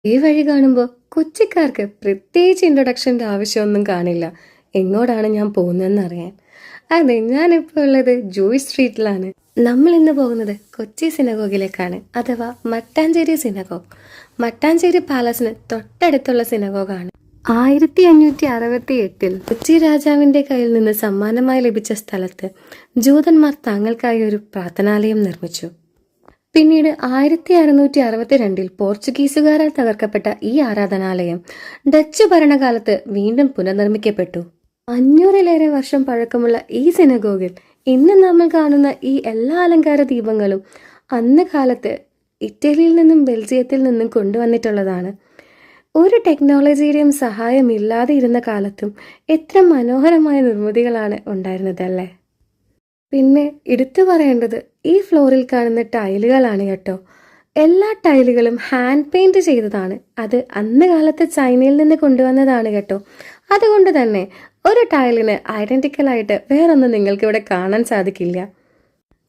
ഈ വഴി കാണുമ്പോൾ കൊച്ചിക്കാർക്ക് പ്രത്യേകിച്ച് ഇൻട്രൊഡക്ഷൻ്റെ ആവശ്യമൊന്നും കാണില്ല എങ്ങോട്ടാണ് ഞാൻ പോകുന്നതെന്ന് അറിയാൻ. അതെ, ഞാനിപ്പോൾ ഉള്ളത് ജോയ് സ്ട്രീറ്റിലാണ്. നമ്മൾ ഇന്ന് പോകുന്നത് കൊച്ചി സിനഗോഗിലേക്കാണ്, അഥവാ മട്ടാഞ്ചേരി സിനഗോഗ്. മട്ടാഞ്ചേരി പാലസിന് തൊട്ടടുത്തുള്ള സിനഗോഗാണ്. 1568 കൊച്ചി രാജാവിന്റെ കയ്യിൽ നിന്ന് സമ്മാനമായി ലഭിച്ച സ്ഥലത്ത് ജൂതന്മാർ തങ്ങൾക്കായി ഒരു പ്രാർത്ഥനാലയം നിർമ്മിച്ചു. പിന്നീട് 1662 പോർച്ചുഗീസുകാരാൽ തകർക്കപ്പെട്ട ഈ ആരാധനാലയം ഡച്ച് ഭരണകാലത്ത് വീണ്ടും പുനർനിർമ്മിക്കപ്പെട്ടു. 500-ലേറെ വർഷം പഴക്കമുള്ള ഈ സിനഗോഗിൽ ഇന്ന് നമ്മൾ കാണുന്ന ഈ എല്ലാ അലങ്കാര ദീപങ്ങളും അന്ന് കാലത്ത് ഇറ്റലിയിൽ നിന്നും ബെൽജിയത്തിൽ നിന്നും കൊണ്ടുവന്നിട്ടുള്ളതാണ്. ഒരു ടെക്നോളജിയുടെയും സഹായമില്ലാതെ ഇരുന്ന കാലത്തും എത്ര മനോഹരമായ നിർമ്മിതികളാണ് ഉണ്ടായിരുന്നത് അല്ലേ. പിന്നെ എടുത്തു പറയേണ്ടത് ഈ ഫ്ലോറിൽ കാണുന്ന ടൈലുകളാണ് കേട്ടോ. എല്ലാ ടൈലുകളും ഹാൻഡ് പെയിന്റ് ചെയ്തതാണ്. അത് അന്ന് കാലത്ത് ചൈനയിൽ നിന്ന് കൊണ്ടുവന്നതാണ് കേട്ടോ. അതുകൊണ്ട് തന്നെ ഒരു ടൈലിന് ഐഡന്റിക്കലായിട്ട് വേറൊന്നും നിങ്ങൾക്ക് ഇവിടെ കാണാൻ സാധിക്കില്ല.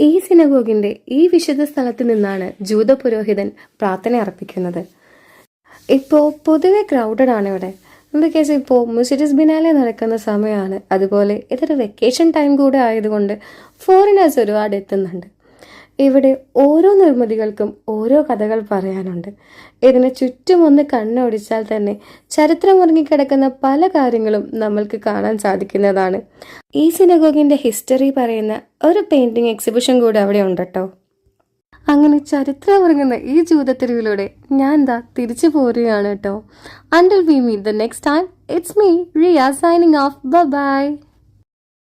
ഈ സിനഗോഗിന്റെ ഈ വിശുദ്ധ സ്ഥലത്ത് നിന്നാണ് ജൂത പുരോഹിതൻ പ്രാർത്ഥന അർപ്പിക്കുന്നത്. ഇപ്പോൾ പൊതുവെ ക്രൗഡഡ് ആണ് ഇവിടെ. ബിക്കോസ് ഇപ്പോൾ മുസിരിസ് ബിനാലെ നടക്കുന്ന സമയമാണ്. അതുപോലെ ഇതൊരു വെക്കേഷൻ ടൈം കൂടെ ആയതുകൊണ്ട് ഫോറിനേഴ്സ് ഒരുപാട് എത്തുന്നുണ്ട്. ഇവിടെ ഓരോ നിർമ്മിതികൾക്കും ഓരോ കഥകൾ പറയാനുണ്ട്. ഇതിന് ചുറ്റും ഒന്ന് കണ്ണോടിച്ചാൽ തന്നെ ചരിത്രം ഉറങ്ങിക്കിടക്കുന്ന പല കാര്യങ്ങളും നമ്മൾക്ക് കാണാൻ സാധിക്കുന്നതാണ്. ഈ സിനഗോഗിന്റെ ഹിസ്റ്ററി പറയുന്ന ഒരു പെയിന്റിംഗ് എക്സിബിഷൻ കൂടെ അവിടെ ഉണ്ട് കേട്ടോ. അങ്ങനെ ചരിത്രം ഉറങ്ങുന്ന ഈ ജൂതത്തെരുവിലൂടെ ഞാൻ തിരിച്ചു പോരുകയാണ് കേട്ടോ. Until we meet the next time, it's me, Riya, signing off. Bye bye.